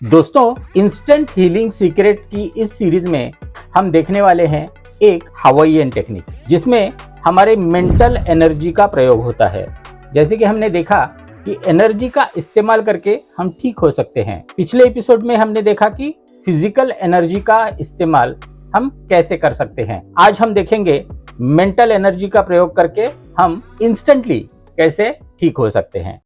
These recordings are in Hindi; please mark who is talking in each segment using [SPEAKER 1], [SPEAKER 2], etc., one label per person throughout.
[SPEAKER 1] दोस्तों, इंस्टेंट हीलिंग सीक्रेट की इस सीरीज में हम देखने वाले हैं एक हवाईयन टेक्निक, जिसमें हमारे मेंटल एनर्जी का प्रयोग होता है। जैसे कि हमने देखा कि एनर्जी का इस्तेमाल करके हम ठीक हो सकते हैं। पिछले एपिसोड में हमने देखा कि फिजिकल एनर्जी का इस्तेमाल हम कैसे कर सकते हैं। आज हम देखेंगे मेंटल एनर्जी का प्रयोग करके हम इंस्टेंटली कैसे ठीक हो सकते हैं।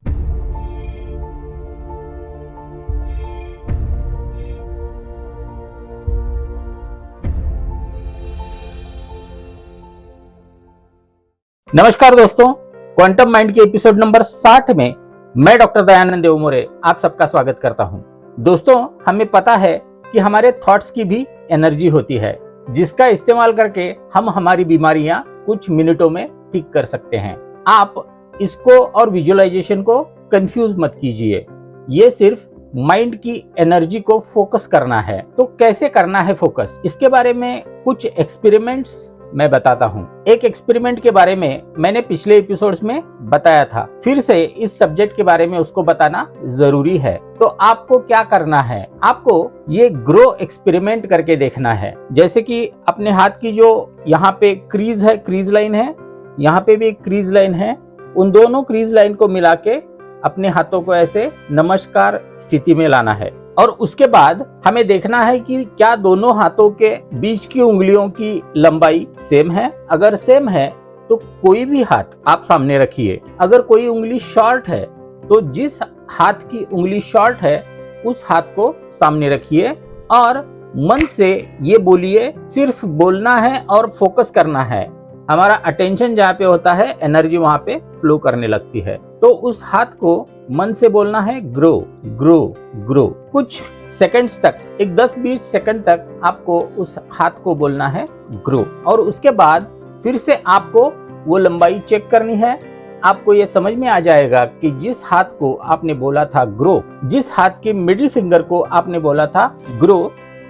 [SPEAKER 1] नमस्कार दोस्तों, क्वांटम माइंड के एपिसोड नंबर 60 में मैं डॉक्टर दयानंद देवमोरे आप सबका स्वागत करता हूं। दोस्तों, हमें पता है कि हमारे थॉट्स की भी एनर्जी होती है, जिसका इस्तेमाल करके हम हमारी बीमारियां कुछ मिनटों में ठीक कर सकते हैं। आप इसको और विजुअलाइजेशन को कंफ्यूज मत कीजिए। ये सिर्फ माइंड की एनर्जी को फोकस करना है। तो कैसे करना है फोकस, इसके बारे में कुछ एक्सपेरिमेंट्स मैं बताता हूँ। एक एक्सपेरिमेंट के बारे में मैंने पिछले एपिसोड्स में बताया था, फिर से इस सब्जेक्ट के बारे में उसको बताना जरूरी है। तो आपको क्या करना है, आपको ये ग्रो एक्सपेरिमेंट करके देखना है। जैसे कि अपने हाथ की जो यहाँ पे क्रीज है, क्रीज लाइन है, यहाँ पे भी एक क्रीज लाइन है, उन दोनों क्रीज लाइन को मिला के अपने हाथों को ऐसे नमस्कार स्थिति में लाना है। और उसके बाद हमें देखना है कि क्या दोनों हाथों के बीच की उंगलियों की लंबाई सेम है। अगर सेम है तो कोई भी हाथ आप सामने रखिए। अगर कोई उंगली शॉर्ट है तो जिस हाथ की उंगली शॉर्ट है उस हाथ को सामने रखिए और मन से ये बोलिए। सिर्फ बोलना है और फोकस करना है। हमारा अटेंशन जहाँ पे होता है, एनर्जी वहां पे फ्लो करने लगती है। तो उस हाथ को मन से बोलना है ग्रो ग्रो ग्रो। कुछ सेकंड्स तक, एक 10-20 सेकंड तक आपको उस हाथ को बोलना है ग्रो। और उसके बाद फिर से आपको वो लंबाई चेक करनी है। आपको ये समझ में आ जाएगा कि जिस हाथ को आपने बोला था ग्रो, जिस हाथ के मिडिल फिंगर को आपने बोला था ग्रो,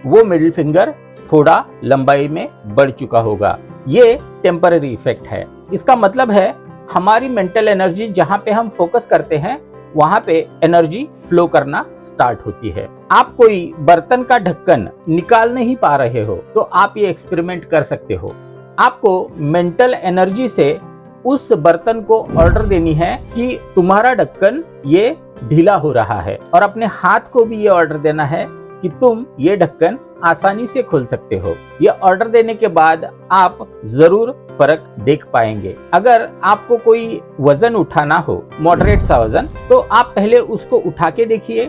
[SPEAKER 1] वो मिडिल फिंगर थोड़ा लंबाई में बढ़ चुका होगा। ये टेम्पररी इफेक्ट है। इसका मतलब है हमारी मेंटल एनर्जी जहां पे हम फोकस करते हैं वहां पे एनर्जी फ्लो करना स्टार्ट होती है। आप कोई बर्तन का ढक्कन निकाल नहीं पा रहे हो तो आप ये एक्सपेरिमेंट कर सकते हो। आपको मेंटल एनर्जी से उस बर्तन को ऑर्डर देनी है कि तुम्हारा ढक्कन ये ढीला हो रहा है, और अपने हाथ को भी ये ऑर्डर देना है कि तुम ये ढक्कन आसानी से खोल सकते हो। ये ऑर्डर देने के बाद आप जरूर फर्क देख पाएंगे। अगर आपको कोई वजन उठाना हो, मॉडरेट सा वजन, तो आप पहले उसको उठा के देखिए।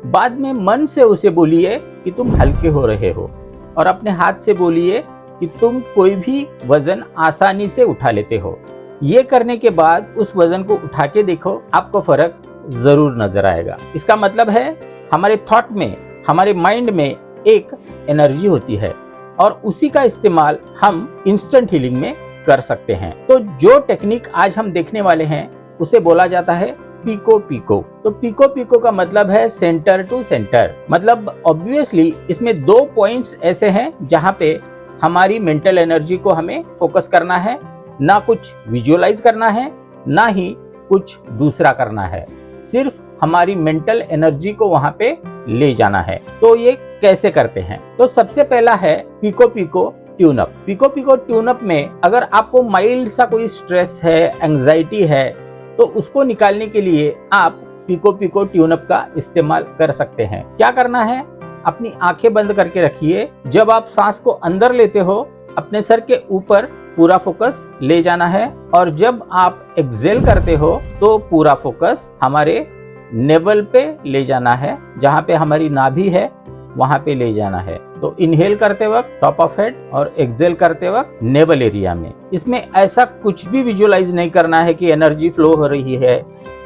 [SPEAKER 1] बाद में मन से उसे बोलिए कि तुम हल्के हो रहे हो, और अपने हाथ से बोलिए कि तुम कोई भी वजन आसानी से उठा लेते हो। ये करने के बाद उस वजन को उठा के देखो, आपको फर्क जरूर नजर आएगा। इसका मतलब है हमारे थॉट में, हमारे माइंड में एक एनर्जी होती है और उसी का इस्तेमाल हम इंस्टेंट हीलिंग में कर सकते हैं। तो जो टेक्निक आज हम देखने वाले हैं उसे बोला जाता है पीको पीको। तो पीको पीको का मतलब है सेंटर टू सेंटर। मतलब ऑब्वियसली इसमें 2 पॉइंट्स ऐसे हैं जहां पे हमारी मेंटल एनर्जी को हमें फोकस करना है। ना कुछ विजुअलाइज करना है, ना ही कुछ दूसरा करना है, सिर्फ हमारी मेंटल एनर्जी को वहां पे ले जाना है। तो ये कैसे करते हैं? तो सबसे पहला है पीको पीको ट्यून अप। पीको पीको ट्यून अप में अगर आपको माइल्ड सा कोई स्ट्रेस है, एंजाइटी है, तो उसको निकालने के लिए आप पीको पीको ट्यून अप का इस्तेमाल कर सकते हैं। क्या करना है? अपनी आंखें बंद करके रखिए। जब आप सांस को अंदर लेते हो, अपने सर के ऊपर पूरा फोकस ले जाना है, और जब आप एक्सेल करते हो तो पूरा फोकस हमारे नेवल पे ले जाना है, जहां पे हमारी नाभि है वहां पे ले जाना है। तो इनहेल करते वक्त टॉप ऑफ हेड और एक्सेल करते वक्त नेवल एरिया में। इसमें ऐसा कुछ भी विजुअलाइज नहीं करना है कि एनर्जी फ्लो हो रही है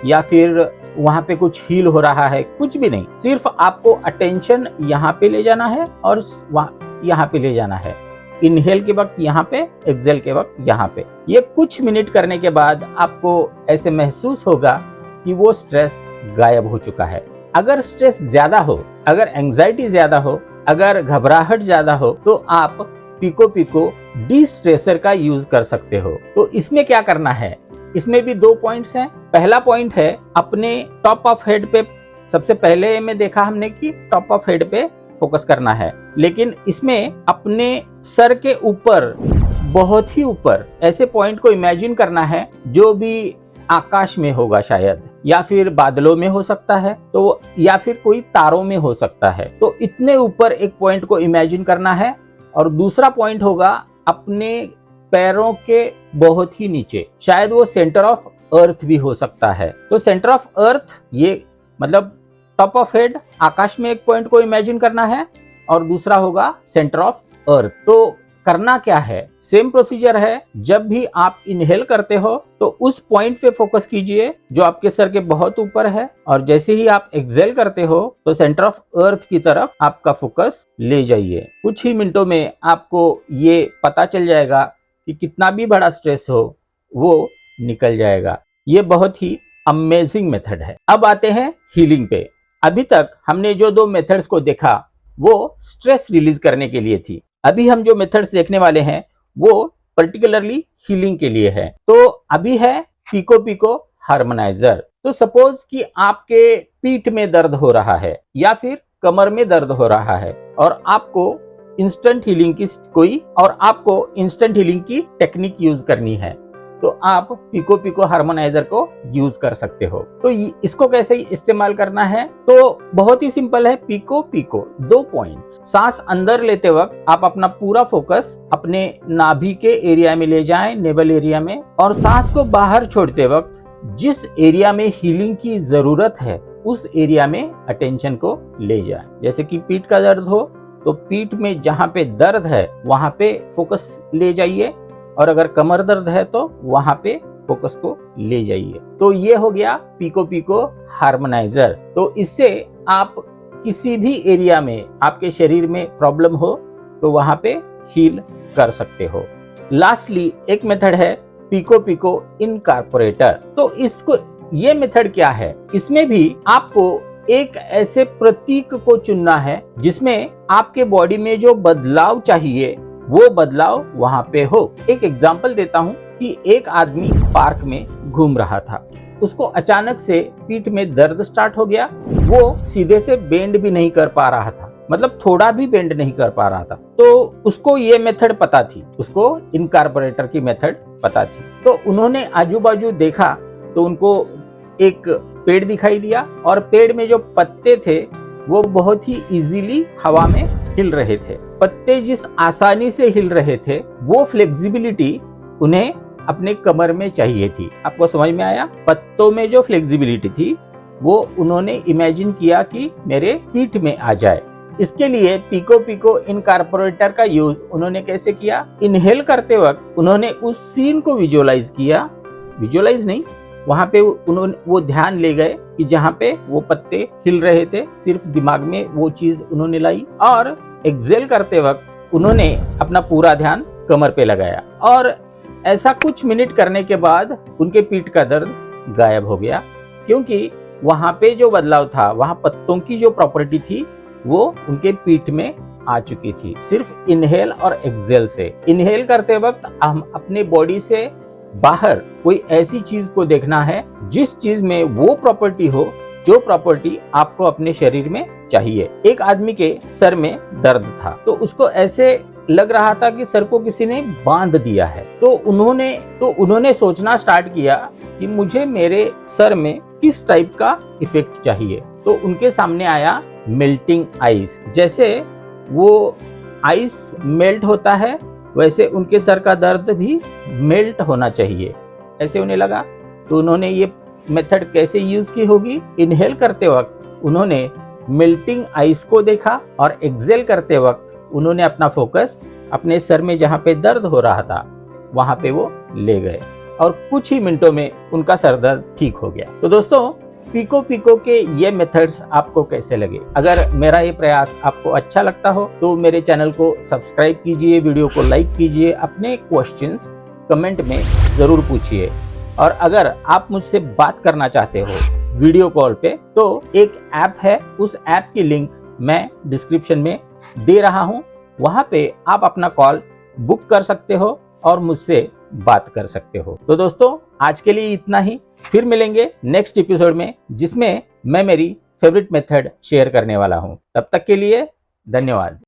[SPEAKER 1] या फिर वहां पे कुछ हील हो रहा है, कुछ भी नहीं। सिर्फ आपको अटेंशन यहाँ पे ले जाना है और यहाँ पे ले जाना है। इनहेल के वक्त यहाँ पे, एक्सेल के वक्त यहाँ पे। ये कुछ मिनट करने के बाद आपको ऐसे महसूस होगा कि वो स्ट्रेस गायब हो चुका है। अगर स्ट्रेस ज्यादा हो, अगर एंजाइटी ज्यादा हो, अगर घबराहट ज्यादा हो, तो आप पीको पीको डी स्ट्रेसर का यूज कर सकते हो। तो इसमें क्या करना है? इसमें भी 2 पॉइंट्स हैं। पहला पॉइंट है अपने टॉप ऑफ हेड पे सबसे पहले में देखा हमने कि टॉप ऑफ हेड पे फोकस करना है, लेकिन इसमें अपने सर के ऊपर, बहुत ही ऊपर ऐसे पॉइंट को इमेजिन करना है जो भी आकाश में होगा, शायद या फिर बादलों में हो सकता है, तो या फिर कोई तारों में हो सकता है। तो इतने ऊपर एक पॉइंट को इमेजिन करना है। और दूसरा पॉइंट होगा अपने पैरों के बहुत ही नीचे, शायद वो सेंटर ऑफ अर्थ भी हो सकता है। तो सेंटर ऑफ अर्थ, ये मतलब टॉप ऑफ हेड, आकाश में एक पॉइंट को इमेजिन करना है, और दूसरा होगा सेंटर ऑफ अर्थ। तो करना क्या है, सेम प्रोसीजर है। जब भी आप इनहेल करते हो तो उस पॉइंट पे फोकस कीजिए जो आपके सर के बहुत ऊपर है, और जैसे ही आप एक्सेल करते हो तो सेंटर ऑफ अर्थ की तरफ आपका फोकस ले जाइए। कुछ ही मिनटों में आपको ये पता चल जाएगा कि कितना भी बड़ा स्ट्रेस हो वो निकल जाएगा। ये बहुत ही अमेजिंग मेथड है। अब आते हैं हीलिंग पे। अभी तक हमने जो 2 मेथड्स को देखा वो स्ट्रेस रिलीज करने के लिए थी। अभी हम जो मेथड्स देखने वाले हैं वो पर्टिकुलरली हीलिंग के लिए है। तो अभी है पिको पिको हार्मोनाइजर। तो सपोज कि आपके पीठ में दर्द हो रहा है या फिर कमर में दर्द हो रहा है, और आपको इंस्टेंट हीलिंग की टेक्निक यूज करनी है, तो आप पिको पिको हार्मोनाइजर को यूज कर सकते हो। तो इसको कैसे इस्तेमाल करना है, तो बहुत ही सिंपल है। पिको पिको 2 पॉइंट, सांस अंदर लेते वक्त आप अपना पूरा फोकस अपने नाभि के एरिया में ले जाएं, नेवल एरिया में, और सांस को बाहर छोड़ते वक्त जिस एरिया में हीलिंग की जरूरत है उस एरिया में अटेंशन को ले जाएं। जैसे कि पीठ का दर्द हो तो पीठ में जहां पे दर्द है वहां पे फोकस ले जाइए, और अगर कमर दर्द है तो वहां पे फोकस को ले जाइए। तो ये हो गया पिको पिको हार्मोनाइजर। तो इससे आप किसी भी एरिया में आपके शरीर में प्रॉब्लम हो तो वहां पे हील कर सकते हो। लास्टली एक मेथड है पिको पिको इनकॉर्पोरेटर। तो ये मेथड क्या है, इसमें भी आपको एक ऐसे प्रतीक को चुनना है जिसमें आपके बॉडी में जो बदलाव चाहिए वो बदलाव वहां पे हो। एक एग्जांपल देता हूं कि एक आदमी पार्क में घूम रहा था, उसको अचानक से पीठ में दर्द स्टार्ट हो गया। वो सीधे से बेंड भी नहीं कर पा रहा था, मतलब थोड़ा भी बेंड नहीं कर पा रहा था। तो उसको ये मेथड पता थी, उसको इनकॉर्पोरेटर की मेथड पता थी। तो उन्होंने आजू बाजू देखा तो उनको एक पेड़ दिखाई दिया, और पेड़ में जो पत्ते थे वो बहुत ही इजीली हवा में हिल रहे थे। पत्ते जिस आसानी से हिल रहे थे वो फ्लेक्सिबिलिटी उन्हें अपने कमर में चाहिए थी। आपको समझ में आया? पत्तों में जो फ्लेक्सिबिलिटी थी वो उन्होंने इमेजिन किया कि मेरे पीठ में आ जाए। इसके लिए पिको पिको इनकॉर्पोरेटर का यूज उन्होंने कैसे किया, इनहेल करते वक्त उन्होंने उस सीन को विजुअलाइज किया, विजुअलाइज नहीं, वहां पे उन्होंने वो ध्यान ले गए कि जहां पे वो पत्ते हिल रहे थे, सिर्फ दिमाग में वो चीज उन्होंने लाई, और एक्सेल करते वक्त उन्होंने अपना पूरा ध्यान कमर पे लगाया, और ऐसा कुछ मिनट करने के बाद उनके पीठ का दर्द गायब हो गया। क्योंकि वहां पे जो बदलाव था, वहां पत्तों की जो प्रॉपर्टी थी वो उनके पीठ में आ चुकी थी, सिर्फ इनहेल और एक्सेल से। इनहेल करते वक्त हम अपने बॉडी से बाहर कोई ऐसी चीज को देखना है जिस चीज में वो प्रॉपर्टी हो जो प्रॉपर्टी आपको अपने शरीर में चाहिए। एक आदमी के सर में दर्द था, तो उसको ऐसे लग रहा था कि सर को किसी ने बांध दिया है। तो उन्होंने सोचना स्टार्ट किया कि मुझे मेरे सर में किस टाइप का इफेक्ट चाहिए। तो उनके सामने आया मेल्टिंग आइस। जैसे वो आइस मेल्ट होता है वैसे उनके सर का दर्द भी मेल्ट होना चाहिए, ऐसे उन्हें लगा। तो उन्होंने ये मेथड कैसे यूज की होगी, इनहेल करते वक्त उन्होंने मेल्टिंग आइस को देखा, और एक्सेल करते वक्त उन्होंने अपना फोकस अपने सर में जहां पे दर्द हो रहा था वहां पे वो ले गए, और कुछ ही मिनटों में उनका सर दर्द ठीक हो गया। तो दोस्तों, पिको पिको के ये मेथड्स आपको कैसे लगे? अगर मेरा ये प्रयास आपको अच्छा लगता हो तो मेरे चैनल को सब्सक्राइब कीजिए, वीडियो को लाइक कीजिए, अपने क्वेश्चंस कमेंट में जरूर पूछिए, और अगर आप मुझसे बात करना चाहते हो वीडियो कॉल पे तो एक ऐप है, उस ऐप की लिंक मैं डिस्क्रिप्शन में दे रहा हूं। वहां पे आप अपना कॉल बुक कर सकते हो और मुझसे बात कर सकते हो। तो दोस्तों, आज के लिए इतना ही। फिर मिलेंगे नेक्स्ट एपिसोड में, जिसमें मैं मेरी फेवरेट मेथड शेयर करने वाला हूं। तब तक के लिए धन्यवाद।